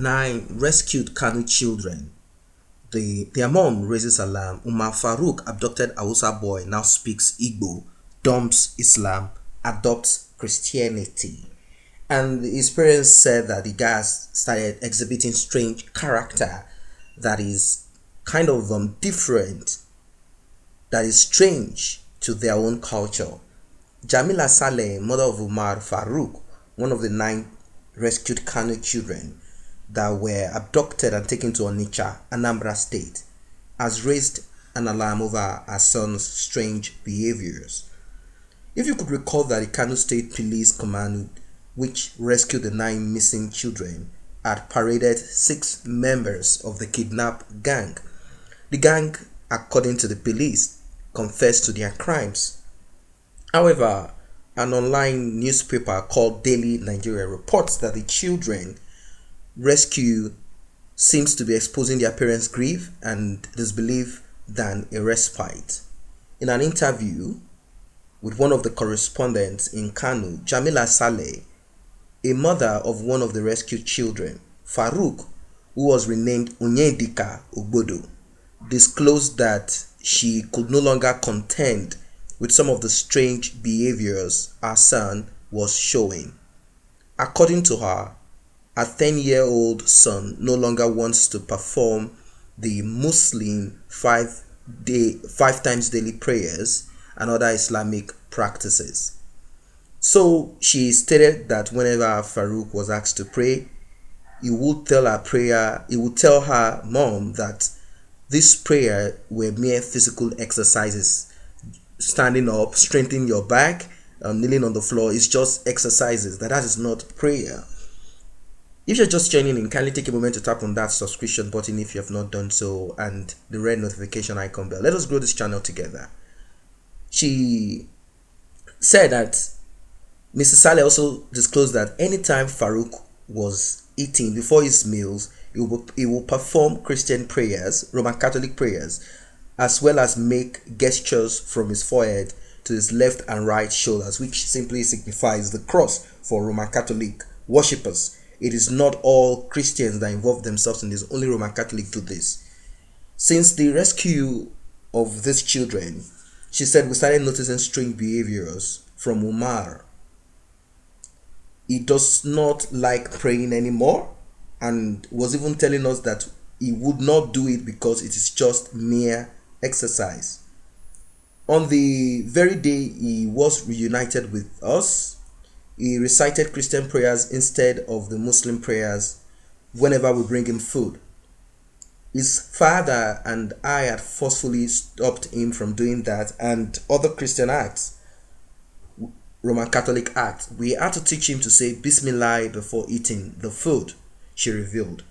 9 rescued Kanu children. Their mom raises alarm. Umar Farouk, abducted Hausa boy, now speaks Igbo, dumps Islam, adopts Christianity. And his parents said that the guy started exhibiting strange character that is kind of different, that is strange to their own culture. Jamila Saleh, mother of Umar Farouk, one of the 9 rescued Kano children that were abducted and taken to Onitsha, Anambra State, has raised an alarm over her son's strange behaviors. If you could recall that the Kano State Police Command, which rescued the 9 missing children, had paraded 6 members of the kidnap gang. The gang, according to the police, confessed to their crimes. However, an online newspaper called Daily Nigeria reports that the children rescue seems to be exposing their parents' grief and disbelief than a respite. In an interview with one of the correspondents in Kano, Jamila Saleh, a mother of one of the rescued children, Farouk, who was renamed Onyedika Ogbodo, disclosed that she could no longer contend with some of the strange behaviors her son was showing. According to her, a 10-year-old son no longer wants to perform the Muslim 5 times daily prayers and other Islamic practices. So she stated that whenever Farouk was asked to pray, he would tell her mom that this prayer were mere physical exercises. Standing up, strengthening your back, kneeling on the floor is just exercises. That is not prayer. If you're just joining in, kindly take a moment to tap on that subscription button if you have not done so, and the red notification icon bell. Let us grow this channel together. She said that Mrs. Saleh also disclosed that anytime Farouk was eating before his meals, he will perform Christian prayers, Roman Catholic prayers, as well as make gestures from his forehead to his left and right shoulders, which simply signifies the cross for Roman Catholic worshippers. It is not all Christians that involve themselves in this, only Roman Catholic do this. Since the rescue of these children, she said we started noticing strange behaviors from Umar. He does not like praying anymore and was even telling us that he would not do it because it is just mere exercise. On the very day he was reunited with us, he recited Christian prayers instead of the Muslim prayers whenever we bring him food. His father and I had forcefully stopped him from doing that and other Christian acts, Roman Catholic acts. We had to teach him to say Bismillah before eating the food, she revealed.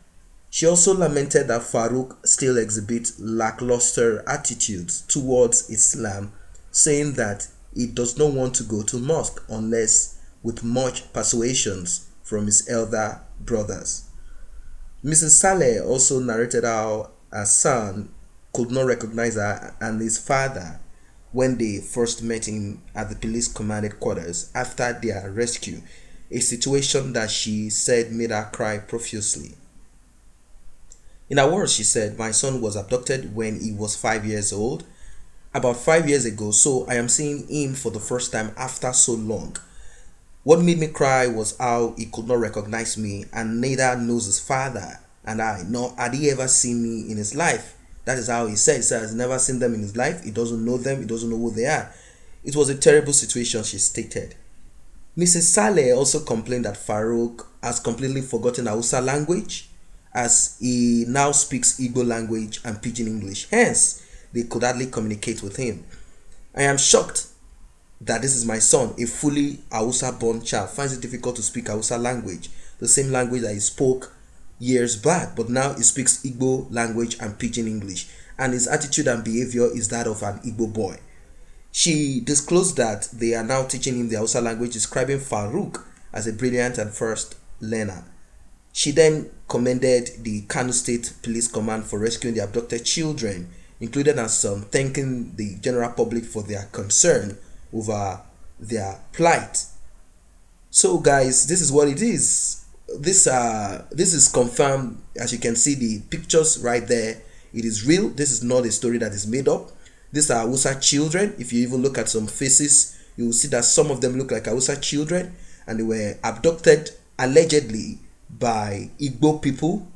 She also lamented that Farouk still exhibits lackluster attitudes towards Islam, saying that he does not want to go to mosque unless with much persuasions from his elder brothers. Mrs. Saleh also narrated how her son could not recognize her and his father when they first met him at the police command headquarters after their rescue, a situation that she said made her cry profusely. In her words, she said, "My son was abducted when he was 5 years old, about 5 years ago, so I am seeing him for the first time after so long. What made me cry was how he could not recognize me, and neither knows his father and I, nor had he ever seen me in his life." That is how he said. He said he's never seen them in his life. He doesn't know them. He doesn't know who they are. It was a terrible situation, she stated. Mrs. Saleh also complained that Farouk has completely forgotten Hausa language, as he now speaks Igbo language and Pidgin English. Hence, they could hardly communicate with him. "I am shocked that this is my son, a fully Hausa-born child, finds it difficult to speak Hausa language, the same language that he spoke years back, but now he speaks Igbo language and Pidgin English, and his attitude and behavior is that of an Igbo boy." She disclosed that they are now teaching him the Hausa language, describing Farouk as a brilliant and first learner. She then commended the Kano State Police Command for rescuing the abducted children, including her son, thanking the general public for their concern over their plight. So guys, this is what it is. this is confirmed. As you can see, the pictures right there, it is real. This is not a story that is made up. These are Hausa children. If you even look at some faces, you will see that some of them look like Hausa children, and they were abducted allegedly by Igbo people,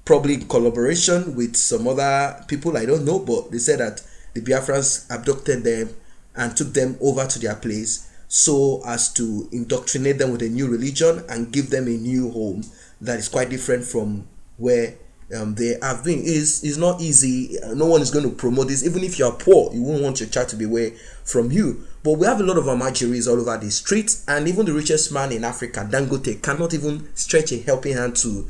probably in collaboration with some other people, I don't know, but they said that the Biafrans abducted them and took them over to their place so as to indoctrinate them with a new religion and give them a new home that is quite different from where they have been. Is not easy. No one is going to promote this. Even if you are poor, you won't want your child to be away from you. But we have a lot of Amajiris all over the streets, and even the richest man in Africa, Dangote, cannot even stretch a helping hand to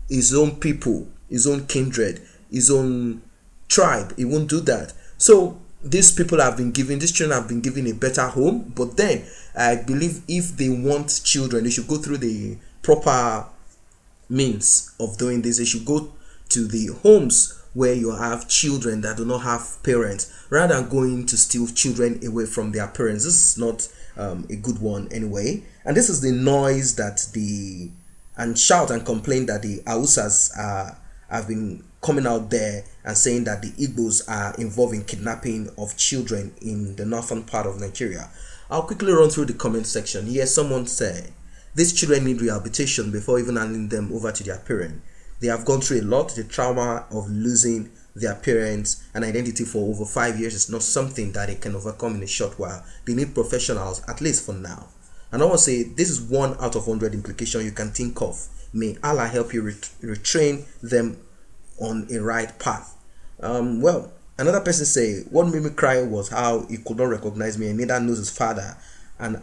his own people, his own kindred, his own tribe. He won't do that. So these people have been given, these children have been given a better home. But then I believe if they want children, they should go through the proper means of doing this. They should go to the homes where you have children that do not have parents, rather than going to steal children away from their parents. This is not a good one anyway. And this is the noise that and shout and complain that the Hausas have been coming out there and saying that the Igbos are involved in kidnapping of children in the northern part of Nigeria. I'll quickly run through the comment section. Here, someone said, these children need rehabilitation before even handing them over to their parents. They have gone through a lot. The trauma of losing their parents and identity for over 5 years is not something that they can overcome in a short while. They need professionals, at least for now. And I want to say, this is 1 out of 100 implication you can think of. May Allah help you retrain them on a right path. Well, another person say, what made me cry was how he could not recognize me and neither knows his father, and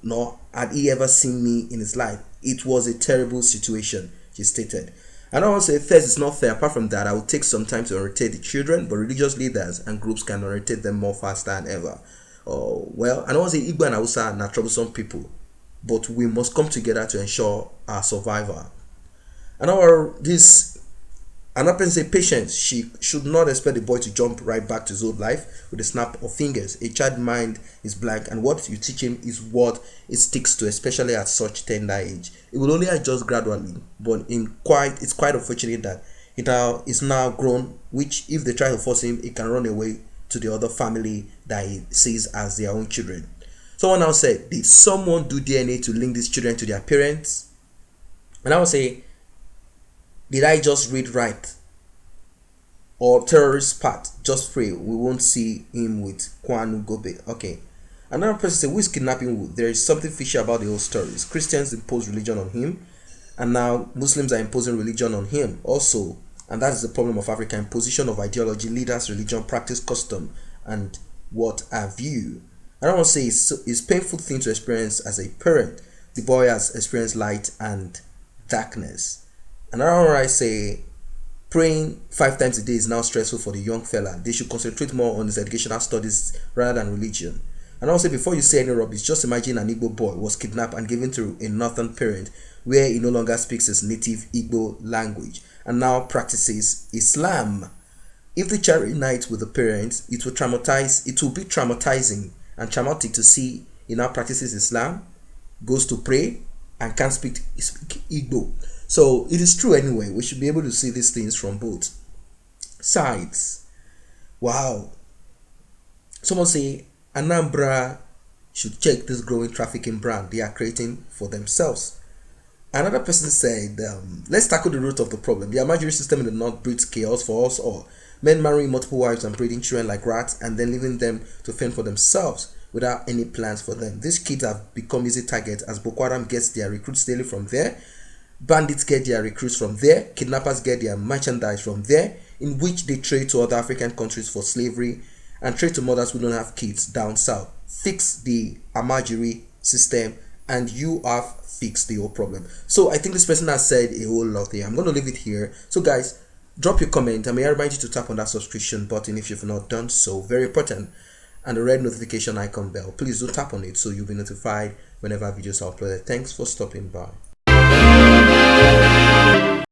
nor had he ever seen me in his life. It was a terrible situation, she stated. And I want to say, first, it's not fair. Apart from that, I will take some time to orientate the children, but religious leaders and groups can orientate them more faster than ever. Well, and I want to say, Igbo and Hausa are not troublesome people, but we must come together to ensure our survival. And another person say, patience. She should not expect the boy to jump right back to his old life with a snap of fingers. A child's mind is blank, and what you teach him is what it sticks to, especially at such tender age. It will only adjust gradually, but it's quite unfortunate that it is now grown, which if they try to force him, he can run away to the other family that he sees as their own children. Someone now said, did someone do DNA to link these children to their parents? And I would say, did I just read right? Or terrorist part? Just pray we won't see him with Kwanu Gobe. Okay. Another person said, who is kidnapping who? There is something fishy about the whole stories. Christians impose religion on him, and now Muslims are imposing religion on him also. And that is the problem of Africa: imposition of ideology, leaders, religion, practice, custom, and what have you. I don't want to say it's painful thing to experience as a parent. The boy has experienced light and darkness. And I don't want to say praying 5 times a day is now stressful for the young fella. They should concentrate more on his educational studies rather than religion. And also, before you say any rubbish, just imagine an Igbo boy was kidnapped and given to a northern parent where he no longer speaks his native Igbo language and now practices Islam. If the child reunites with the parents, it will be traumatizing and traumatic to see he now practices Islam, goes to pray, and can't speak Igbo. So it is true anyway. We should be able to see these things from both sides. Wow. Someone say Anambra should check this growing trafficking brand they are creating for themselves. Another person said, let's tackle the root of the problem. The Amajiri system in the north breeds chaos for us all. Men marrying multiple wives and breeding children like rats and then leaving them to fend for themselves without any plans for them. These kids have become easy targets as Boko Haram gets their recruits daily from there. Bandits get their recruits from there. Kidnappers get their merchandise from there, in which they trade to other African countries for slavery and trade to mothers who don't have kids down south. Fix the Amajiri system and you have fixed the whole problem. So I think this person has said a whole lot here. I'm going to leave it here. So guys, drop your comment. I may remind you to tap on that subscription button if you've not done so. Very important. And the red notification icon bell. Please do tap on it so you'll be notified whenever videos are uploaded. Thanks for stopping by.